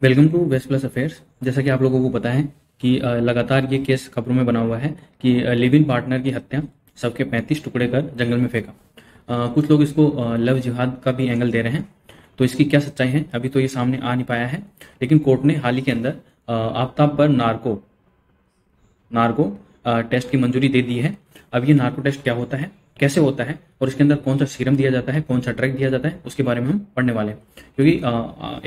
Welcome to west plus affairs. जैसा कि आप लोगों को पता है कि लगातार ये केस खबरों में बना हुआ है कि लिव इन पार्टनर की हत्या, सबके 35 टुकड़े कर जंगल में फेंका। कुछ लोग इसको लव जिहाद का भी एंगल दे रहे हैं। तो इसकी क्या सच्चाई है अभी तो ये सामने आ नहीं पाया है, लेकिन कोर्ट ने हाल ही के अंदर आफताब पर नार्को नार्को टेस्ट की मंजूरी दे दी है। अब ये नार्को टेस्ट क्या होता है, कैसे होता है और इसके अंदर कौन सा सीरम दिया जाता है, कौन सा ड्रग दिया जाता है, उसके बारे में हम पढ़ने वाले हैं। क्योंकि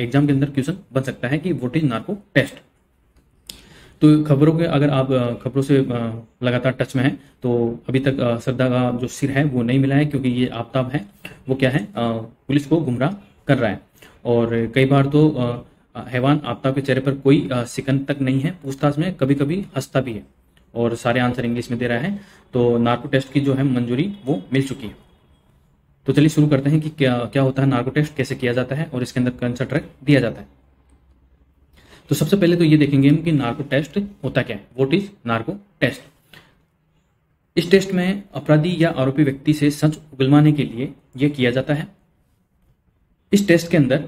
एग्जाम के अंदर क्वेश्चन बन सकता है कि व्हाट इज नार्को टेस्ट। तो खबरों के अगर आप खबरों से लगातार टच में हैं तो अभी तक श्रद्धा का जो सिर है वो नहीं मिला है, क्योंकि ये आफताब है वो क्या है, पुलिस को गुमराह कर रहा है। और कई बार तो हैवान आफताब के चेहरे पर कोई सिकन तक नहीं है, पूछताछ में कभी कभी हंसता भी है और सारे आंसर इंग्लिश में दे रहा है। तो नार्को टेस्ट की जो है मंजूरी वो मिल चुकी है। तो चलिए शुरू करते हैं कि क्या क्या होता है नार्को टेस्ट, कैसे किया जाता है और इसके अंदर कौन सा ड्रग दिया जाता है। तो सबसे पहले तो ये देखेंगे हम कि नार्को टेस्ट होता क्या है, व्हाट इज नार्को टेस्ट। इस टेस्ट में अपराधी या आरोपी व्यक्ति से सच उगलवाने के लिए यह किया जाता है। इस टेस्ट के अंदर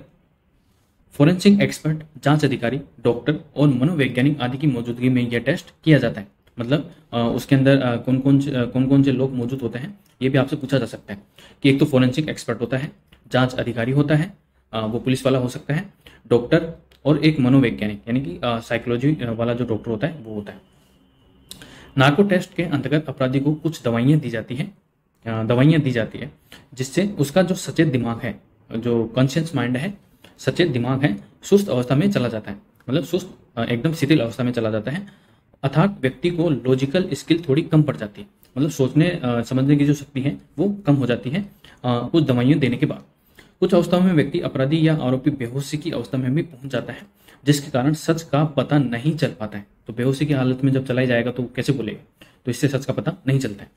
फोरेंसिक एक्सपर्ट, जांच अधिकारी, डॉक्टर और मनोवैज्ञानिक आदि की मौजूदगी में यह टेस्ट किया जाता है। मतलब उसके अंदर कौन कौन से लोग मौजूद होते हैं ये भी आपसे पूछा जा सकता है। कि एक तो फोरेंसिक एक्सपर्ट होता है, जांच अधिकारी होता है, वो पुलिस वाला हो सकता है, डॉक्टर और एक मनोवैज्ञानिक यानी कि साइकोलॉजी वाला जो डॉक्टर होता है वो होता है। नार्को टेस्ट के अंतर्गत अपराधी को कुछ दवाइयां दी जाती है जिससे उसका जो सचेत दिमाग है, जो कॉन्शियस माइंड है, सचेत दिमाग है, सुस्त अवस्था में चला जाता है। मतलब सुस्त एकदम शिथिल अवस्था में चला जाता है। अर्थात व्यक्ति को लॉजिकल स्किल थोड़ी कम पड़ जाती है, मतलब सोचने समझने की जो शक्ति है वो कम हो जाती है कुछ दवाइयां देने के बाद। कुछ अवस्थाओं में व्यक्ति अपराधी या आरोपी बेहोशी की अवस्था में भी पहुंच जाता है, जिसके कारण सच का पता नहीं चल पाता है। तो बेहोशी की हालत में जब चला जाएगा तो कैसे बोलेगा, तो इससे सच का पता नहीं चलता है।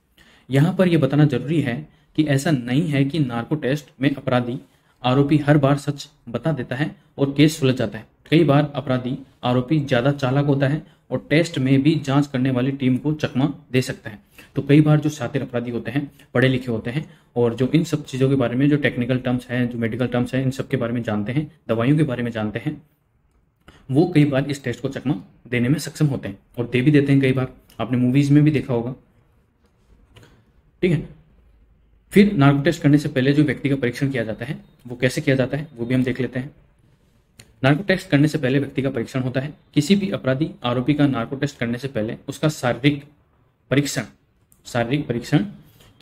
यहाँ पर यह बताना जरूरी है कि ऐसा नहीं है कि नार्को टेस्ट में अपराधी आरोपी हर बार सच बता देता है और केस सुलझ जाता है। कई बार अपराधी आरोपी ज्यादा चालाक होता है और टेस्ट में भी जांच करने वाली टीम को चकमा दे सकता है। तो कई बार जो शातिर अपराधी होते हैं, पढ़े लिखे होते हैं और जो इन सब चीज़ों के बारे में, जो टेक्निकल टर्म्स हैं, जो मेडिकल टर्म्स हैं, इन सब के बारे में जानते हैं, दवाइयों के बारे में जानते हैं, वो कई बार इस टेस्ट को चकमा देने में सक्षम होते हैं और दे भी देते हैं। कई बार आपने मूवीज में भी देखा होगा। ठीक है। फिर नार्को टेस्ट करने से पहले जो व्यक्ति का परीक्षण किया जाता है वो कैसे किया जाता है वो भी हम देख लेते हैं। नार्को टेस्ट करने से पहले व्यक्ति का परीक्षण होता है। किसी भी अपराधी आरोपी का नार्को टेस्ट करने से पहले उसका शारीरिक परीक्षण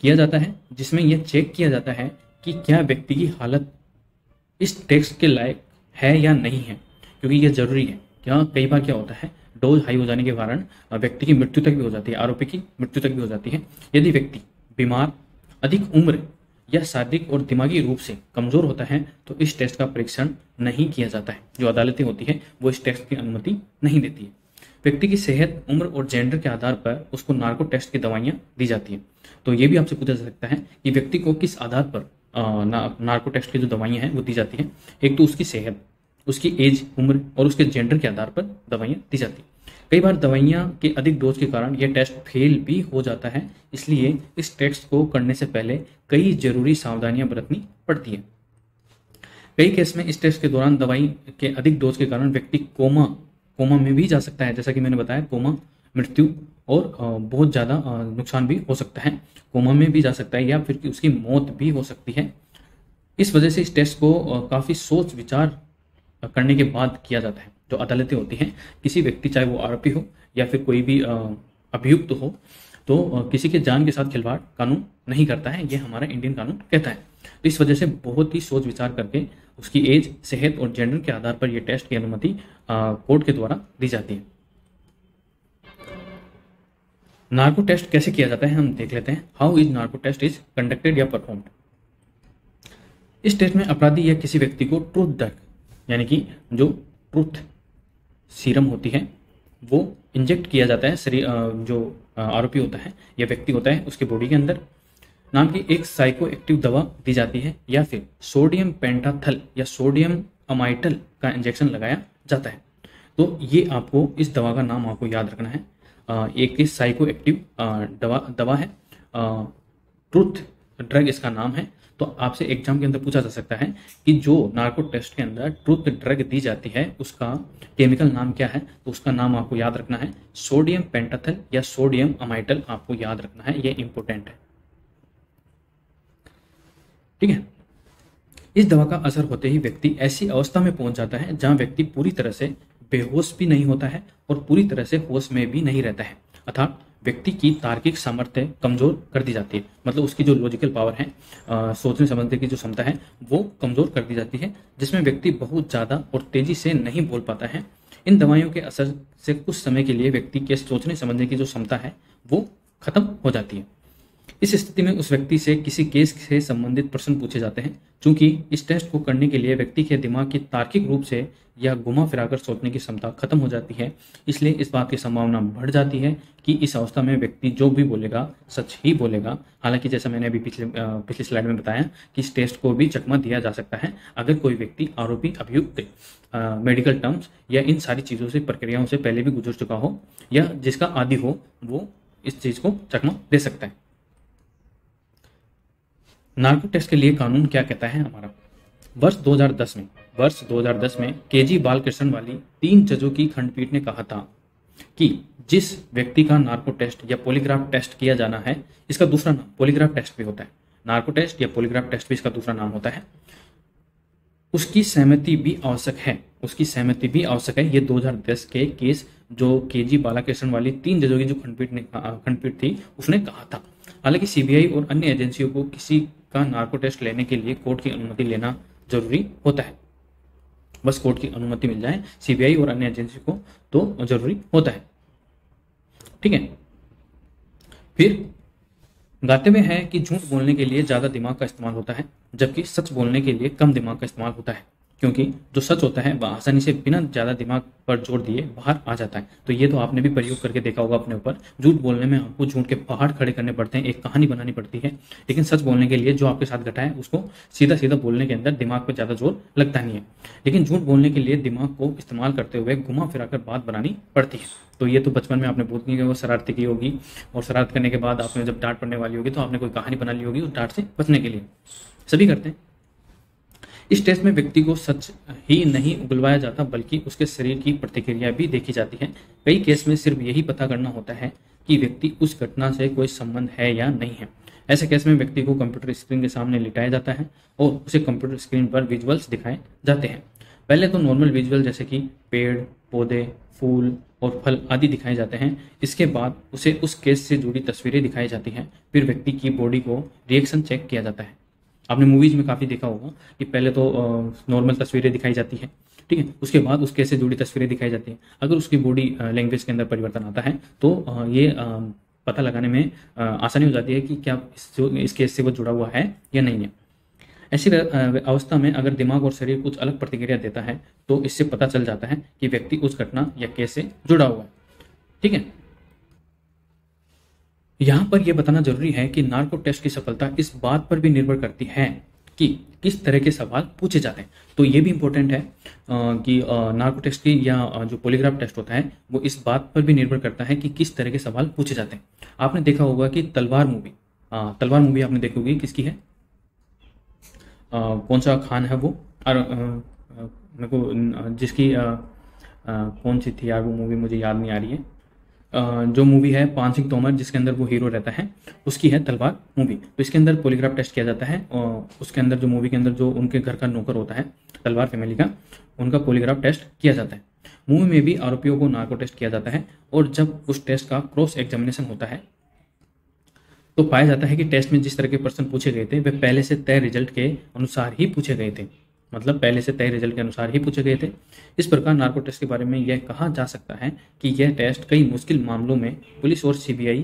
किया जाता है, जिसमें यह चेक किया जाता है कि क्या व्यक्ति की हालत इस टेस्ट के लायक है या नहीं है, क्योंकि यह जरूरी है। क्या कई बार क्या होता है, डोज हाई हो जाने के कारण व्यक्ति की मृत्यु तक भी हो जाती है, आरोपी की मृत्यु तक भी हो जाती है। यदि व्यक्ति बीमार, अधिक उम्र या शारीरिक और दिमागी रूप से कमजोर होता है तो इस टेस्ट का परीक्षण नहीं किया जाता है। जो अदालतें होती है वो इस टेस्ट की अनुमति नहीं देती है। व्यक्ति की सेहत, उम्र और जेंडर के आधार पर उसको नार्को टेस्ट की दवाइयां दी जाती है। तो ये भी आपसे पूछा जा सकता है कि व्यक्ति को किस आधार पर नार्को टेस्ट की जो दवाइयां हैं वो दी जाती है। एक तो उसकी सेहत, उसकी एज, उम्र और उसके जेंडर के आधार पर दवाइयां दी जाती है। कई बार दवाइयां के अधिक डोज के कारण यह टेस्ट फेल भी हो जाता है, इसलिए इस टेस्ट को करने से पहले कई जरूरी सावधानियां बरतनी पड़ती है। कई केस में इस टेस्ट के दौरान दवाई के अधिक डोज के कारण व्यक्ति कोमा में भी जा सकता है। जैसा कि मैंने बताया, कोमा, मृत्यु और बहुत ज्यादा नुकसान भी हो सकता है। कोमा में भी जा सकता है या फिर उसकी मौत भी हो सकती है। इस वजह से इस टेस्ट को काफी सोच विचार करने के बाद किया जाता है। जो अदालतें होती हैं, किसी व्यक्ति, चाहे वो आरोपी हो या फिर कोई भी अभियुक्त हो, तो किसी के जान के साथ खिलवाड़ कानून नहीं करता है, ये हमारा इंडियन कानून कहता है। तो इस वजह से बहुत ही सोच विचार करके उसकी एज, सेहत और जेंडर के आधार पर यह टेस्ट की अनुमति कोर्ट के द्वारा दी जाती है। नार्को टेस्ट कैसे किया जाता है हम देख लेते हैं। How is narco test is conducted या परफॉर्म्ड। इस टेस्ट में अपराधी या किसी व्यक्ति को ट्रूथ ड्रग यानी कि जो ट्रूथ सीरम होती है वो इंजेक्ट किया जाता है। जो आरोपी होता है या व्यक्ति होता है उसके बॉडी के अंदर नाम की एक साइको एक्टिव दवा दी जाती है, या फिर सोडियम पेंटाथल या सोडियम अमाइटल का इंजेक्शन लगाया जाता है। तो ये आपको, इस दवा का नाम आपको याद रखना है। एक साइको एक्टिव दवा है ट्रूथ ड्रग इसका नाम है, तो आपसे एग्जाम के अंदर पूछा जा सकता है कि जो नार्को टेस्ट के अंदर ट्रुथ ड्रग दी जाती है उसका केमिकल नाम क्या है। तो उसका नाम आपको याद रखना है सोडियम पेंटाथल या सोडियम अमाइटल, आपको याद रखना है, ये इंपॉर्टेंट है। ठीक है। इस दवा का असर होते ही व्यक्ति ऐसी अवस्था में पहुंच जाता है जहां व्यक्ति पूरी तरह से बेहोश भी नहीं होता है और पूरी तरह से होश में भी नहीं रहता है, अर्थात व्यक्ति की तार्किक सामर्थ्य कमजोर कर दी जाती है। मतलब उसकी जो लॉजिकल पावर है, सोचने समझने की जो क्षमता है, वो कमजोर कर दी जाती है, जिसमें व्यक्ति बहुत ज्यादा और तेजी से नहीं बोल पाता है। इन दवाइयों के असर से कुछ समय के लिए व्यक्ति के सोचने समझने की जो क्षमता है वो खत्म हो जाती है। इस स्थिति में उस व्यक्ति से किसी केस से संबंधित प्रश्न पूछे जाते हैं। चूंकि इस टेस्ट को करने के लिए व्यक्ति के दिमाग की तार्किक रूप से या घुमा फिराकर सोचने की क्षमता खत्म हो जाती है, इसलिए इस बात की संभावना बढ़ जाती है कि इस अवस्था में व्यक्ति जो भी बोलेगा सच ही बोलेगा। हालांकि जैसा मैंने अभी पिछली स्लाइड में बताया कि इस टेस्ट को भी चकमा दिया जा सकता है अगर कोई व्यक्ति आरोपी, अभियुक्त, मेडिकल टर्म्स या इन सारी चीज़ों से प्रक्रियाओं से पहले भी गुजर चुका हो या जिसका आदी हो, वो इस चीज़ को चकमा दे सकता है। नार्को टेस्ट के लिए कानून क्या कहता है हमारा। वर्ष 2010 में केजी बालकृष्ण वाली 3 जजों की खंडपीठ ने कहा था कि जिस व्यक्ति का नार्को टेस्ट या पॉलीग्राफ टेस्ट किया जाना है, इसका दूसरा नाम पॉलीग्राफ टेस्ट भी होता है, नार्को टेस्ट या पॉलीग्राफ टेस्ट भी इसका दूसरा नाम होता है, उसकी सहमति भी आवश्यक है। ये 2010 के केस जो केजी बालाकृष्ण वाली 3 जजों की जो खंडपीठ थी उसने कहा था। हालांकि सीबीआई और अन्य एजेंसियों को किसी का नार्को टेस्ट लेने के लिए कोर्ट की अनुमति लेना जरूरी होता है। बस कोर्ट की अनुमति मिल जाए सीबीआई और अन्य एजेंसी को तो जरूरी होता है। ठीक है। फिर गाते में है कि झूठ बोलने के लिए ज्यादा दिमाग का इस्तेमाल होता है, जबकि सच बोलने के लिए कम दिमाग का इस्तेमाल होता है, क्योंकि जो सच होता है वह आसानी से बिना ज्यादा दिमाग पर जोर दिए बाहर आ जाता है। तो ये तो आपने भी प्रयोग करके देखा होगा अपने ऊपर। झूठ बोलने में आपको झूठ के पहाड़ खड़े करने पड़ते हैं, एक कहानी बनानी पड़ती है, लेकिन सच बोलने के लिए जो आपके साथ घटा है उसको सीधा सीधा बोलने के अंदर दिमाग पर ज्यादा जोर लगता नहीं है। लेकिन झूठ बोलने के लिए दिमाग को इस्तेमाल करते हुए घुमा फिराकर बात बनानी पड़ती है। तो ये तो बचपन में आपने बहुत की शरारती की होगी, और शरारत करने के बाद आपने जब डांट पड़ने वाली होगी तो आपने कोई कहानी बना ली होगी उस डांट से बचने के लिए। सभी करते हैं। इस टेस्ट में व्यक्ति को सच ही नहीं उगलवाया जाता, बल्कि उसके शरीर की प्रतिक्रिया भी देखी जाती है। कई केस में सिर्फ यही पता करना होता है कि व्यक्ति उस घटना से कोई संबंध है या नहीं है। ऐसे केस में व्यक्ति को कंप्यूटर स्क्रीन के सामने लिटाया जाता है और उसे कंप्यूटर स्क्रीन पर विजुअल्स दिखाए जाते हैं। पहले तो नॉर्मल विजुअल जैसे कि पेड़, पौधे, फूल और फल आदि दिखाए जाते हैं। इसके बाद उसे उस केस से जुड़ी तस्वीरें दिखाई जाती हैं। फिर व्यक्ति की बॉडी को रिएक्शन चेक किया जाता है। आपने मूवीज में काफी देखा होगा कि पहले तो नॉर्मल तस्वीरें दिखाई जाती है, ठीक है, उसके बाद उस केस से जुड़ी तस्वीरें दिखाई जाती हैं। अगर उसकी बॉडी लैंग्वेज के अंदर परिवर्तन आता है तो ये पता लगाने में आसानी हो जाती है कि क्या इस केस से वो जुड़ा हुआ है या नहीं है। ऐसी अवस्था में अगर दिमाग और शरीर कुछ अलग प्रतिक्रिया देता है तो इससे पता चल जाता है कि व्यक्ति उस घटना या केस से जुड़ा हुआ है। ठीक है। यहां पर यह बताना जरूरी है कि नार्को टेस्ट की सफलता इस बात पर भी निर्भर करती है कि किस तरह के सवाल पूछे जाते हैं। तो ये भी इंपॉर्टेंट है कि नार्को टेस्ट की या जो पॉलीग्राफ टेस्ट होता है वो इस बात पर भी निर्भर करता है कि किस तरह के सवाल पूछे जाते हैं। आपने देखा होगा कि तलवार मूवी आपने देखी होगी, किसकी है, कौन सा खान है वो, और मेरे को जिसकी कौन सी थी यार वो मूवी, मुझे याद नहीं आ रही है। जो मूवी है पान सिंह तोमर जिसके अंदर वो हीरो रहता है, उसकी है तलवार मूवी। तो इसके अंदर पॉलीग्राफ टेस्ट किया जाता है और उसके अंदर जो मूवी के अंदर जो उनके घर का नौकर होता है तलवार फैमिली का, उनका पॉलीग्राफ टेस्ट किया जाता है। मूवी में भी आरोपियों को नार्को टेस्ट किया जाता है और जब उस टेस्ट का क्रॉस एग्जामिनेशन होता है तो पाया जाता है कि टेस्ट में जिस तरह के प्रश्न पूछे गए थे वे पहले से तय रिजल्ट के अनुसार ही पूछे गए थे। मतलब पहले से तय रिजल्ट के अनुसार ही पूछे गए थे। इस प्रकार नार्को टेस्ट के बारे में यह कहा जा सकता है कि यह टेस्ट कई मुश्किल मामलों में पुलिस और सीबीआई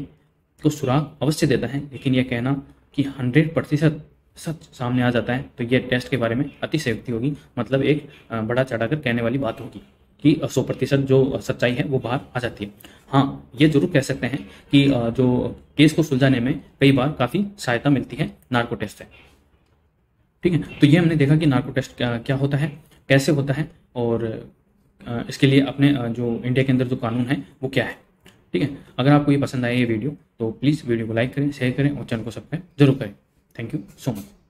को सुराग अवश्य देता है, लेकिन यह कहना कि 100% सच सामने आ जाता है तो यह टेस्ट के बारे में अतिशयोक्ति होगी। मतलब एक बड़ा चढ़ाकर कहने वाली बात होगी कि 100% जो सच्चाई है वो बाहर आ जाती है। हाँ, ये जरूर कह सकते हैं कि जो केस को सुलझाने में कई बार काफ़ी सहायता मिलती है नार्को टेस्ट से। ठीक है। तो ये हमने देखा कि नार्को टेस्ट क्या होता है, कैसे होता है, और इसके लिए अपने जो इंडिया के अंदर जो कानून है वो क्या है। ठीक है। अगर आपको ये पसंद आए ये वीडियो तो प्लीज़ वीडियो को लाइक करें, शेयर करें और चैनल को सब्सक्राइब जरूर करें। Thank you so much.